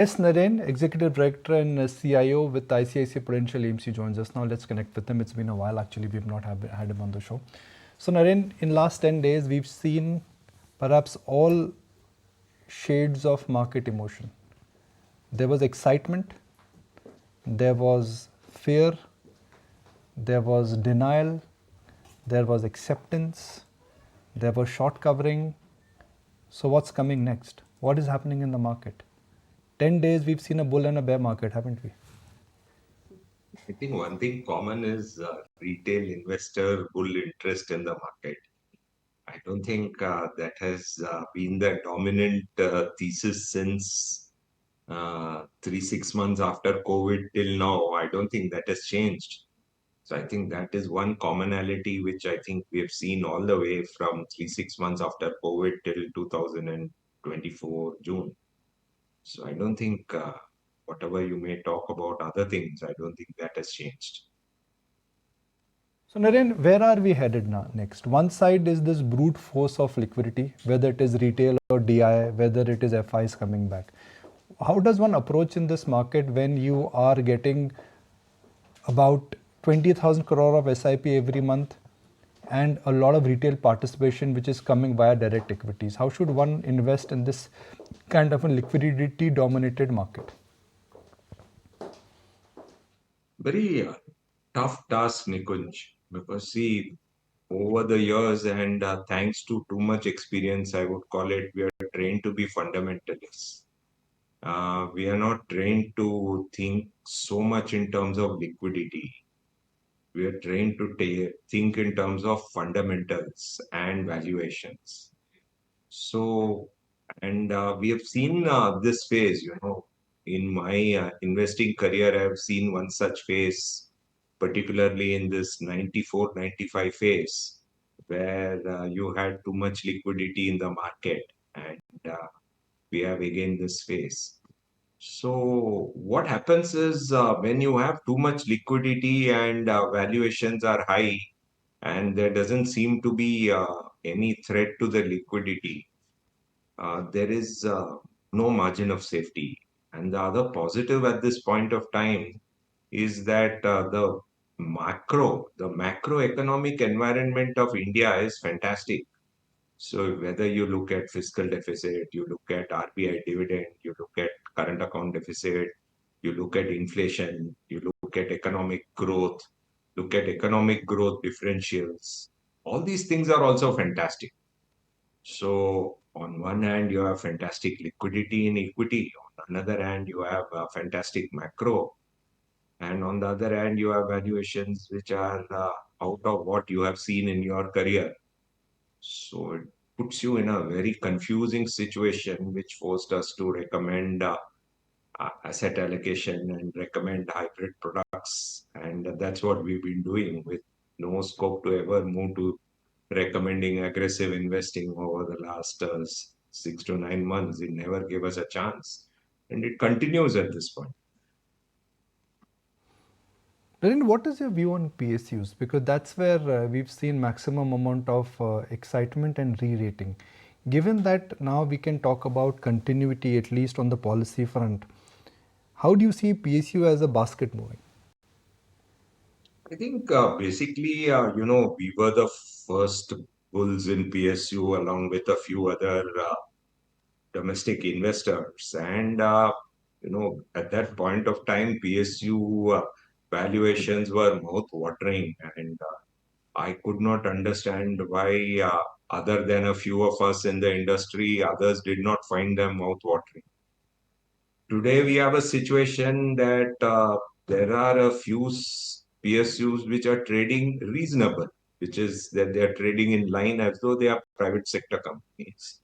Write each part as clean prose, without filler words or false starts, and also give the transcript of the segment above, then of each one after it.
Yes, Naren, Executive Director and CIO with ICICI Prudential AMC joins us now. Let's connect with him. It's been a while actually. We've not had him on the show. So Naren, in last 10 days, we've seen perhaps all shades of market emotion. There was excitement, there was fear, there was denial, there was acceptance, there was short covering. So what's coming next? What is happening in the market? 10 days we've seen a bull and a bear market, haven't we? I think one thing common is retail investor bull interest in the market. I don't think that has been the dominant thesis since 6 months after COVID till now. I don't think that has changed. So I think that is one commonality which I think we have seen all the way from 6 months after COVID till 2024 June. So I don't think whatever you may talk about other things, I don't think that has changed. So Naren, where are we headed now next? One side is this brute force of liquidity, whether it is retail or DI, whether it is FIs coming back. How does one approach in this market when you are getting about 20,000 crore of SIP every month and a lot of retail participation which is coming via direct equities? How should one invest in this kind of a liquidity dominated market? Very tough task, Nikunj, because see, over the years and thanks to too much experience, I would call it, we are trained to be fundamentalists. We are not trained to think so much in terms of liquidity. We are trained to think in terms of fundamentals and valuations. So, and we have seen this phase, in my investing career, I have seen one such phase, particularly in this 94, 95 phase, where you had too much liquidity in the market. And we have again this phase. So, what happens is when you have too much liquidity and valuations are high, and there doesn't seem to be any threat to the liquidity, there is no margin of safety. And the other positive at this point of time is that the macroeconomic environment of India is fantastic. So whether you look at fiscal deficit, you look at RBI dividend, you look at current account deficit, you look at inflation, you look at economic growth, look at economic growth differentials. All these things are also fantastic. So on one hand, you have fantastic liquidity in equity. On the other hand, you have fantastic macro. And on the other hand, you have valuations which are out of what you have seen in your career. So it puts you in a very confusing situation, which forced us to recommend asset allocation and recommend hybrid products. And that's what we've been doing with no scope to ever move to recommending aggressive investing over the last 6 to 9 months. It never gave us a chance. And it continues at this point. Naren, what is your view on PSUs? Because that's where we've seen maximum amount of excitement and re-rating. Given that now we can talk about continuity at least on the policy front, how do you see PSU as a basket moving? I think basically, we were the first bulls in PSU along with a few other domestic investors. And, at that point of time, PSU valuations were mouth-watering. And I could not understand why, other than a few of us in the industry, others did not find them mouth-watering. Today, we have a situation that there are a few PSUs which are trading reasonable, which is that they are trading in line as though they are private sector companies.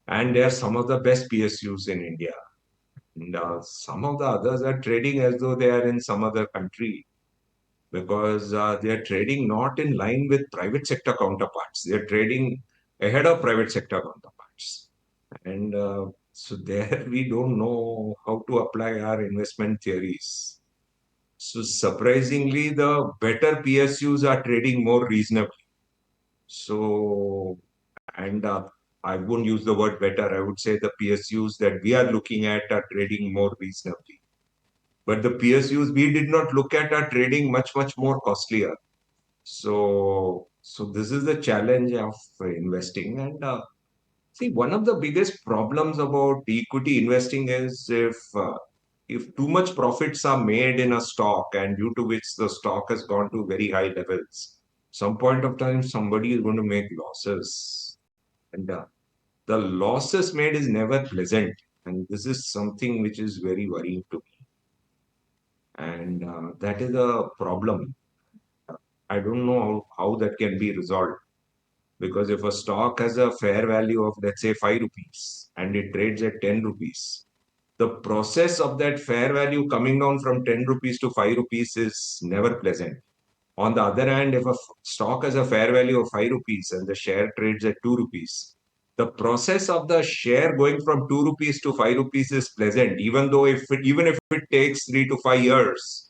And they are some of the best PSUs in India. And some of the others are trading as though they are in some other country because they are trading not in line with private sector counterparts. They are trading ahead of private sector counterparts. And so there we don't know how to apply our investment theories. So surprisingly, the better PSUs are trading more reasonably. So, and I won't use the word better. I would say the PSUs that we are looking at are trading more reasonably. But the PSUs we did not look at are trading much, much more costlier. So this is the challenge of investing. And see, one of the biggest problems about equity investing is if too much profits are made in a stock and due to which the stock has gone to very high levels, some point of time somebody is going to make losses, and the losses made is never pleasant, and this is something which is very worrying to me, and that is a problem. I don't know how that can be resolved. Because if a stock has a fair value of, let's say, 5 rupees and it trades at 10 rupees, the process of that fair value coming down from 10 rupees to 5 rupees is never pleasant. On the other hand, if a stock has a fair value of 5 rupees and the share trades at 2 rupees, the process of the share going from 2 rupees to 5 rupees is pleasant, even if it takes 3 to 5 years,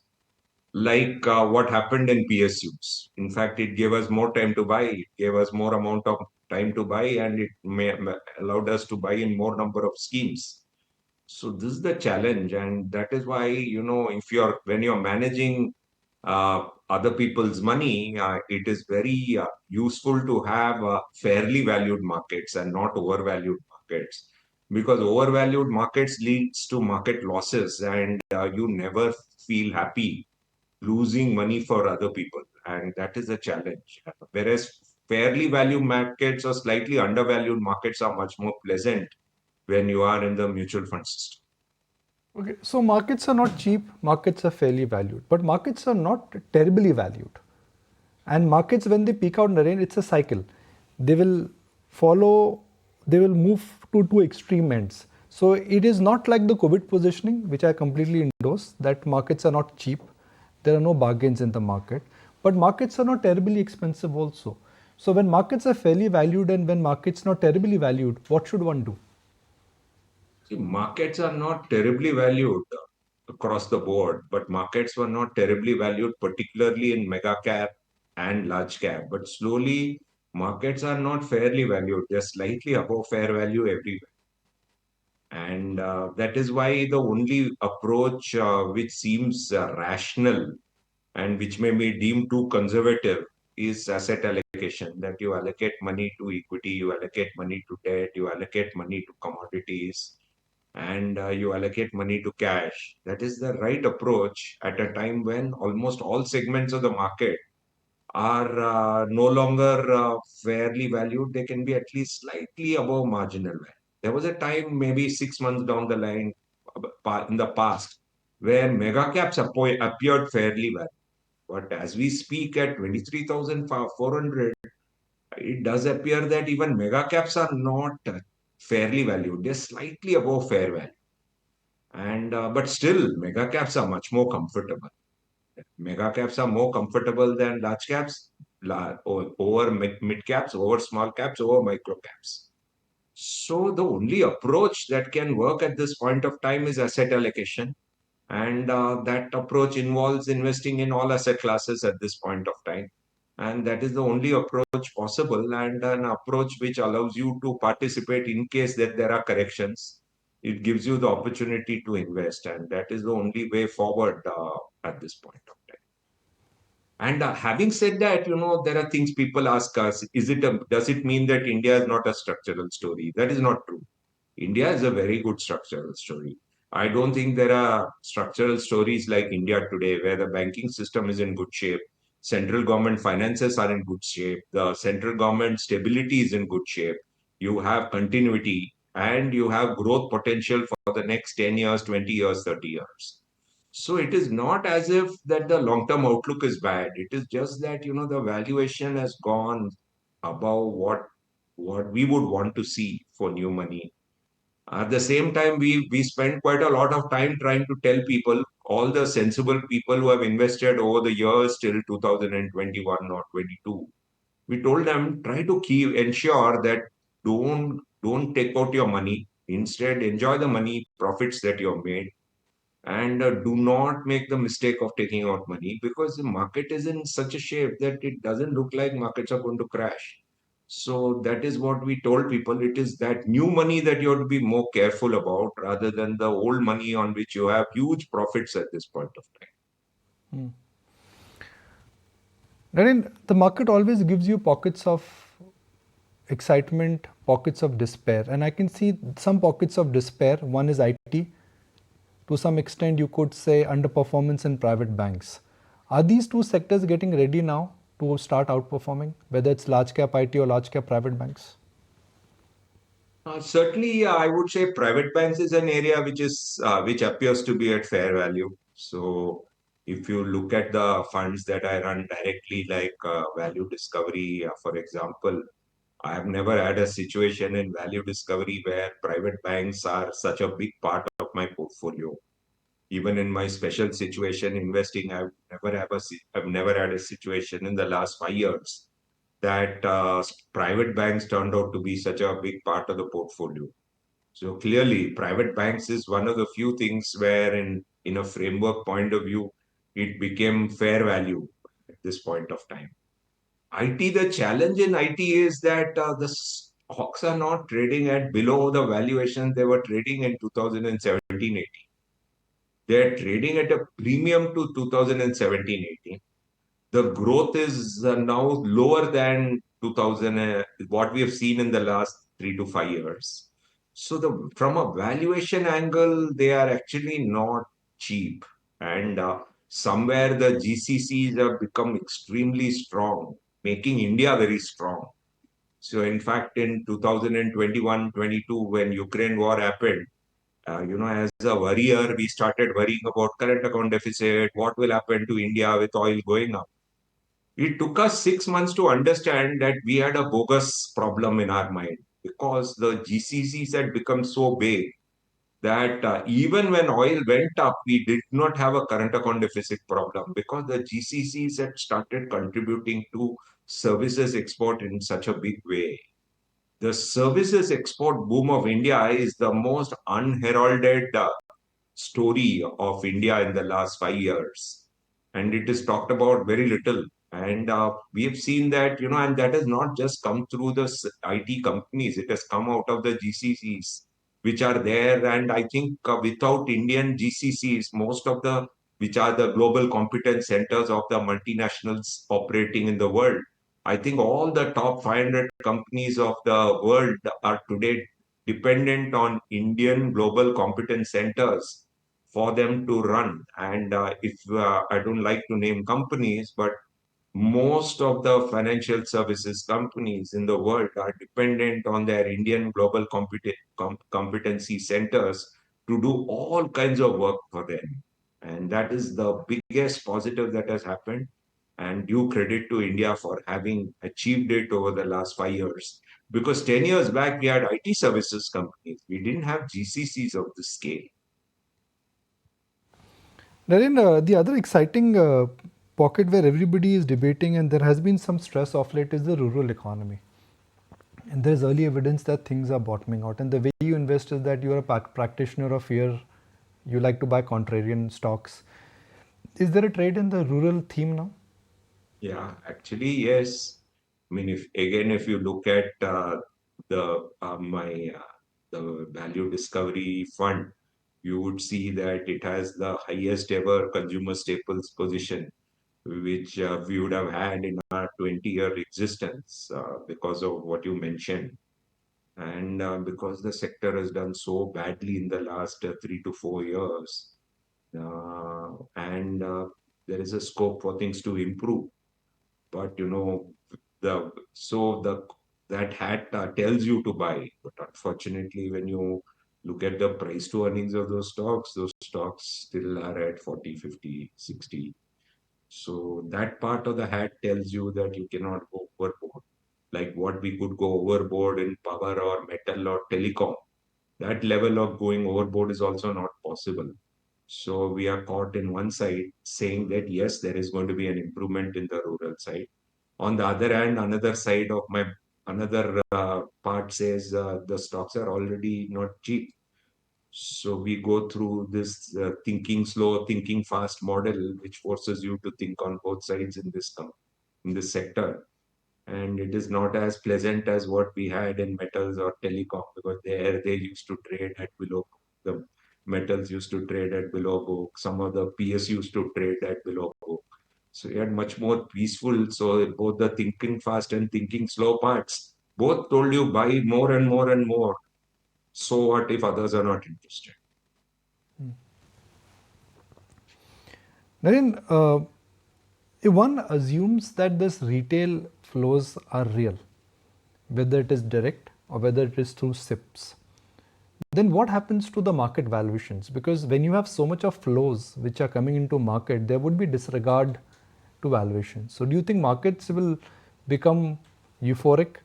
like what happened in PSUs. In fact, it gave us more time to buy. It gave us more amount of time to buy, and it allowed us to buy in more number of schemes. So this is the challenge, and that is why if you're when you're managing other people's money, it is very useful to have fairly valued markets and not overvalued markets. Because overvalued markets leads to market losses, and you never feel happy losing money for other people, and that is a challenge. Whereas fairly valued markets or slightly undervalued markets are much more pleasant when you are in the mutual fund system. Okay, so markets are not cheap, markets are fairly valued, but markets are not terribly valued. And markets, when they peak out, Naren, it's a cycle. They will follow, they will move to two extreme ends. So it is not like the COVID positioning, which I completely endorse, that markets are not cheap. There are no bargains in the market. But markets are not terribly expensive also. So when markets are fairly valued and when markets not terribly valued, what should one do? See, markets are not terribly valued across the board, but markets were not terribly valued, particularly in mega cap and large cap. But slowly, markets are not fairly valued. They're slightly above fair value everywhere. And that is why the only approach which seems rational and which may be deemed too conservative is asset allocation, that you allocate money to equity, you allocate money to debt, you allocate money to commodities, and you allocate money to cash. That is the right approach at a time when almost all segments of the market are no longer fairly valued. They can be at least slightly above marginal value. There was a time, maybe 6 months down the line in the past, where mega caps appeared fairly valued. But as we speak at 23,400, it does appear that even mega caps are not fairly valued. They're slightly above fair value. And but still, mega caps are much more comfortable. Mega caps are more comfortable than large caps, over mid caps, over small caps, over micro caps. So the only approach that can work at this point of time is asset allocation, and that approach involves investing in all asset classes at this point of time. And that is the only approach possible, and an approach which allows you to participate in case that there are corrections. It gives you the opportunity to invest, and that is the only way forward at this point of time. And having said that, there are things people ask us: does it mean that India is not a structural story? That is not true. India is a very good structural story. I don't think there are structural stories like India today, where the banking system is in good shape, central government finances are in good shape, the central government stability is in good shape, you have continuity, and you have growth potential for the next 10 years, 20 years, 30 years. So it is not as if that the long-term outlook is bad. It is just that, the valuation has gone above what we would want to see for new money. At the same time, we spend quite a lot of time trying to tell people, all the sensible people who have invested over the years till 2021 or 22. We told them, try to ensure that don't take out your money. Instead, enjoy the money profits that you have made, and do not make the mistake of taking out money, because the market is in such a shape that it doesn't look like markets are going to crash. So that is what we told people. It is that new money that you have to be more careful about rather than the old money on which you have huge profits at this point of time. Naren, the market always gives you pockets of excitement, pockets of despair, and I can see some pockets of despair. One is IT. To some extent, you could say underperformance in private banks. Are these two sectors getting ready now to start outperforming, whether it's large cap IT or large cap private banks? Certainly, I would say private banks is an area which appears to be at fair value. So, if you look at the funds that I run directly, like Value Discovery, for example, I have never had a situation in Value Discovery where private banks are such a big part of my portfolio. Even in my special situation investing, I've never had a situation in the last 5 years that private banks turned out to be such a big part of the portfolio. So clearly, private banks is one of the few things where, in a framework point of view, it became fair value at this point of time. IT, the challenge in IT is that the stocks are not trading at below the valuation they were trading in 2017-18. They're trading at a premium to 2017-18. The growth is now lower than 2000, what we have seen in the last 3 to 5 years. So from a valuation angle, they are actually not cheap. And somewhere the GCCs have become extremely strong, making India very strong. So in fact, in 2021-22, when Ukraine war happened, as a worrier, we started worrying about current account deficit, what will happen to India with oil going up. It took us 6 months to understand that we had a bogus problem in our mind because the GCCs had become so big that even when oil went up, we did not have a current account deficit problem because the GCCs had started contributing to services export in such a big way. The services export boom of India is the most unheralded story of India in the last 5 years. And it is talked about very little. And we have seen that, and that has not just come through the IT companies, it has come out of the GCCs, which are there. And I think without Indian GCCs, most of which are the global competence centers of the multinationals operating in the world, I think all the top 500 companies of the world are today dependent on Indian global competence centers for them to run. And if I don't like to name companies, but most of the financial services companies in the world are dependent on their Indian global competency centers to do all kinds of work for them. And that is the biggest positive that has happened. And due credit to India for having achieved it over the last 5 years. Because 10 years back, we had IT services companies. We didn't have GCCs of this scale. Naren, the other exciting pocket where everybody is debating and there has been some stress of late is the rural economy. And there's early evidence that things are bottoming out. And the way you invest is that you're a practitioner of fear. You like to buy contrarian stocks. Is there a trade in the rural theme now? Yeah, actually, yes. I mean, if you look at the value discovery fund, you would see that it has the highest ever consumer staples position, which we would have had in our 20-year existence because of what you mentioned. And because the sector has done so badly in the last 3 to 4 years, and there is a scope for things to improve. But the so the that hat tells you to buy. But unfortunately, when you look at the price to earnings of those stocks still are at 40, 50, 60. So that part of the hat tells you that you cannot go overboard. Like what we could go overboard in power or metal or telecom. That level of going overboard is also not possible. So we are caught in one side saying that yes, there is going to be an improvement in the rural side. On the other hand, another part says the stocks are already not cheap. So we go through this thinking slow, thinking fast model, which forces you to think on both sides in this sector. And it is not as pleasant as what we had in metals or telecom, because there they used to trade at below book. The metals used to trade at below book. Some of the PS used to trade at below book. So you had much more peaceful. So both the thinking fast and thinking slow parts both told you buy more and more and more. So what if others are not interested? Naren, if one assumes that this retail flows are real, whether it is direct or whether it is through SIPs, then what happens to the market valuations? Because when you have so much of flows which are coming into market, there would be disregard to valuations. So do you think markets will become euphoric?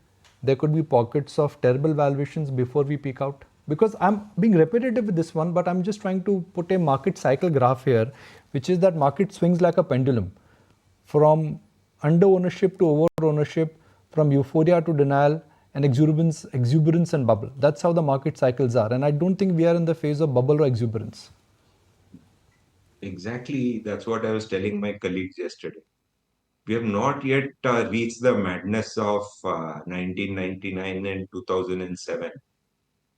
There could be pockets of terrible valuations before we peak out? Because I'm being repetitive with this one, but I'm just trying to put a market cycle graph here, which is that market swings like a pendulum from under ownership to over ownership, from euphoria to denial, and exuberance and bubble. That's how the market cycles are. And I don't think we are in the phase of bubble or exuberance. Exactly. That's what I was telling my colleagues yesterday. We have not yet reached the madness of 1999 and 2007.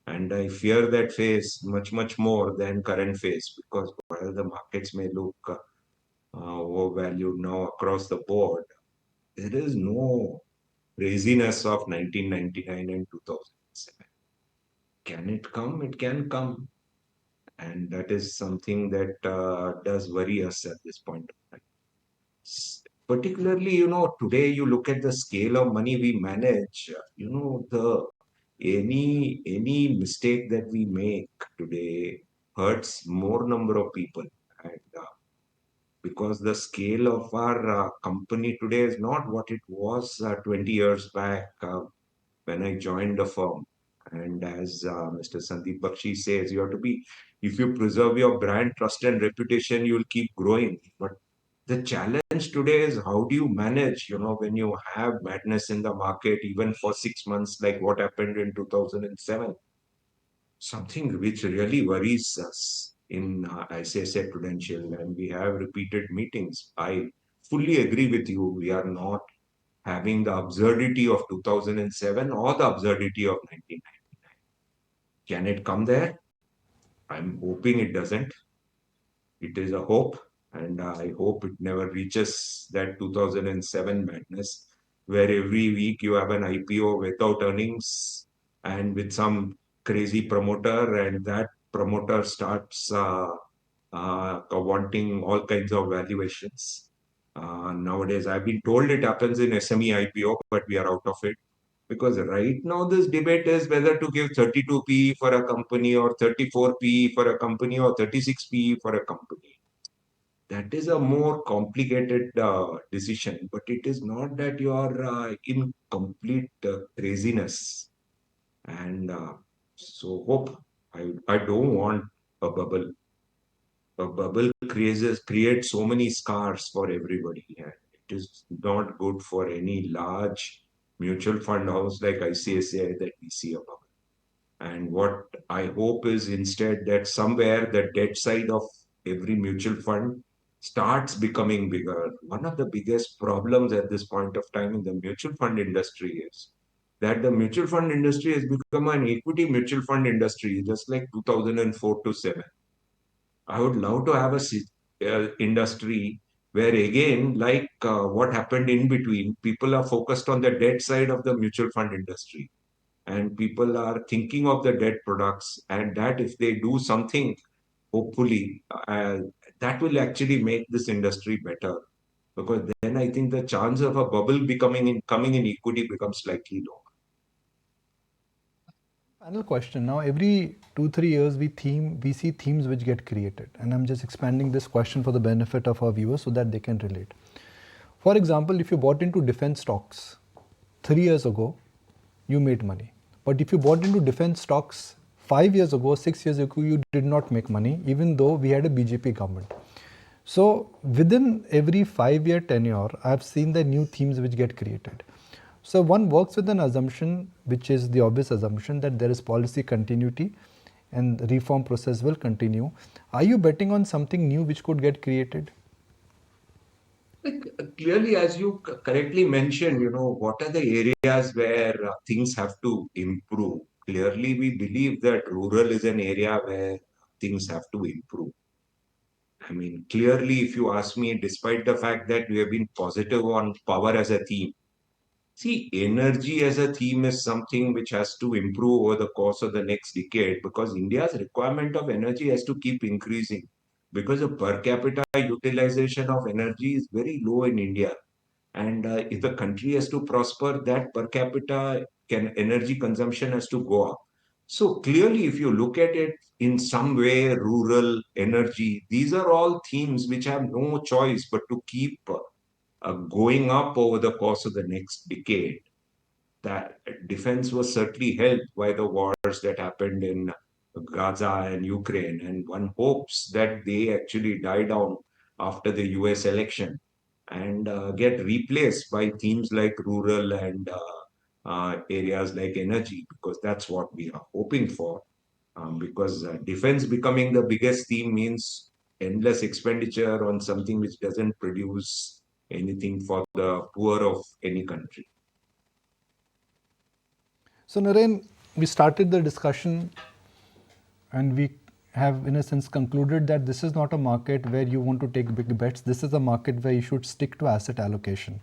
And I fear that phase much, much more than current phase, because while the markets may look overvalued now across the board, there is no craziness of 1999 and 2007. Can it come? It can come. And that is something that does worry us at this point of time. Particularly, today you look at the scale of money we manage, the any mistake that we make today hurts more number of people. And because the scale of our company today is not what it was 20 years back when I joined the firm. And as Mr. Sandeep Bakshi says, you have to be, if you preserve your brand, trust, and reputation, you'll keep growing. But the challenge today is how do you manage, when you have madness in the market, even for 6 months, like what happened in 2007? Something which really worries us in ICICI Prudential, and we have repeated meetings. I fully agree with you. We are not having the absurdity of 2007 or the absurdity of 1999. Can it come there? I'm hoping it doesn't. It is a hope, and I hope it never reaches that 2007 madness where every week you have an IPO without earnings and with some crazy promoter, and that promoter starts wanting all kinds of valuations. Nowadays, I've been told it happens in SME IPO, but we are out of it. Because right now, this debate is whether to give 32 P for a company or 34 P for a company or 36 P for a company. That is a more complicated decision, but it is not that you are in complete craziness. And so, hope. I don't want a bubble. A bubble creates so many scars for everybody, and it is not good for any large mutual fund house like ICICI that we see a bubble. And what I hope is instead that somewhere the debt side of every mutual fund starts becoming bigger. One of the biggest problems at this point of time in the mutual fund industry is that the mutual fund industry has become an equity mutual fund industry, just like 2004 to 7. I would love to have a industry where, again, like what happened in between, people are focused on the debt side of the mutual fund industry, and people are thinking of the debt products, and that if they do something, hopefully, that will actually make this industry better. Because then I think the chance of a bubble coming in equity becomes slightly low. Final question. Now, every 2-3 years, we see themes which get created, and I'm just expanding this question for the benefit of our viewers so that they can relate. For example, if you bought into defense stocks 3 years ago, you made money. But if you bought into defense stocks 5 years ago, 6 years ago, you did not make money, even though we had a BJP government. So within every 5-year tenure, I've seen the new themes which get created. So one works with an assumption, which is the obvious assumption that there is policy continuity and the reform process will continue. Are you betting on something new which could get created? clearly, as you correctly mentioned, what are the areas where things have to improve? Clearly, we believe that rural is an area where things have to improve. I mean, clearly, if you ask me, despite the fact that we have been positive on power as a theme, see, energy as a theme is something which has to improve over the course of the next decade because India's requirement of energy has to keep increasing because the per capita utilization of energy is very low in India. And if the country has to prosper, that per capita energy consumption has to go up. So clearly, if you look at it in some way, rural energy, these are all themes which have no choice but to keep going up over the course of the next decade. That defense was certainly helped by the wars that happened in Gaza and Ukraine, and one hopes that they actually die down after the US election and get replaced by themes like rural and areas like energy, because that's what we are hoping for. Because defense becoming the biggest theme means endless expenditure on something which doesn't produce anything for the poor of any country. So Naren, we started the discussion and we have in a sense concluded that this is not a market where you want to take big bets. This is a market where you should stick to asset allocation.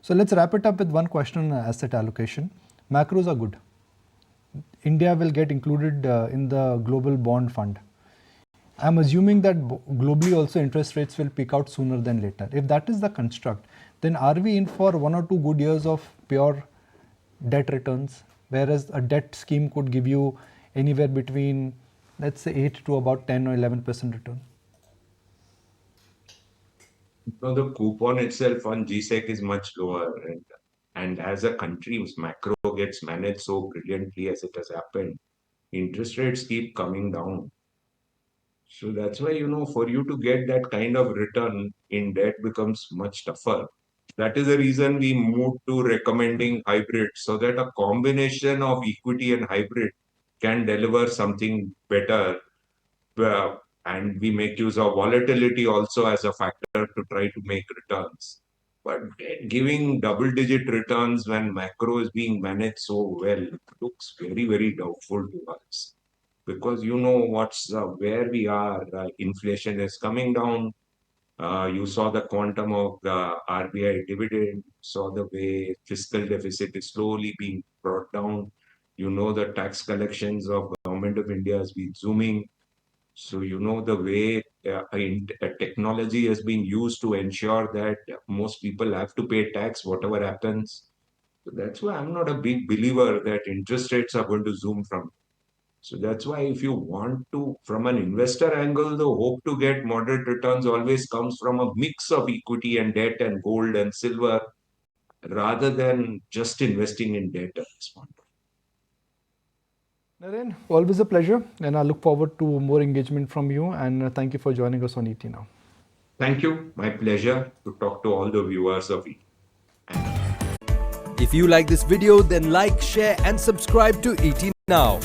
So let's wrap it up with one question on asset allocation. Macros are good. India will get included in the global bond fund. I'm assuming that globally also interest rates will peak out sooner than later. If that is the construct, then are we in for 1 or 2 good years of pure debt returns, whereas a debt scheme could give you anywhere between, let's say, 8 to about 10 or 11% return? So the coupon itself on GSEC is much lower. And as a country whose macro gets managed so brilliantly as it has happened, interest rates keep coming down. So that's why, for you to get that kind of return in debt becomes much tougher. That is the reason we moved to recommending hybrid so that a combination of equity and hybrid can deliver something better. uh, and we make use of volatility also as a factor to try to make returns. But giving double-digit returns when macro is being managed so well looks very, very doubtful to us. Because what's where we are, inflation is coming down. You saw the quantum of the RBI dividend, saw the way fiscal deficit is slowly being brought down. The tax collections of Government of India has been zooming. So, the way technology has been used to ensure that most people have to pay tax, whatever happens. So that's why I'm not a big believer that interest rates are going to zoom from. So that's why if you want to, from an investor angle, the hope to get moderate returns always comes from a mix of equity and debt and gold and silver rather than just investing in debt at this point. Naren, always a pleasure, and I look forward to more engagement from you. And thank you for joining us on ET Now. Thank you. My pleasure to talk to all the viewers of ET. If you like this video, then like, share and subscribe to ET Now.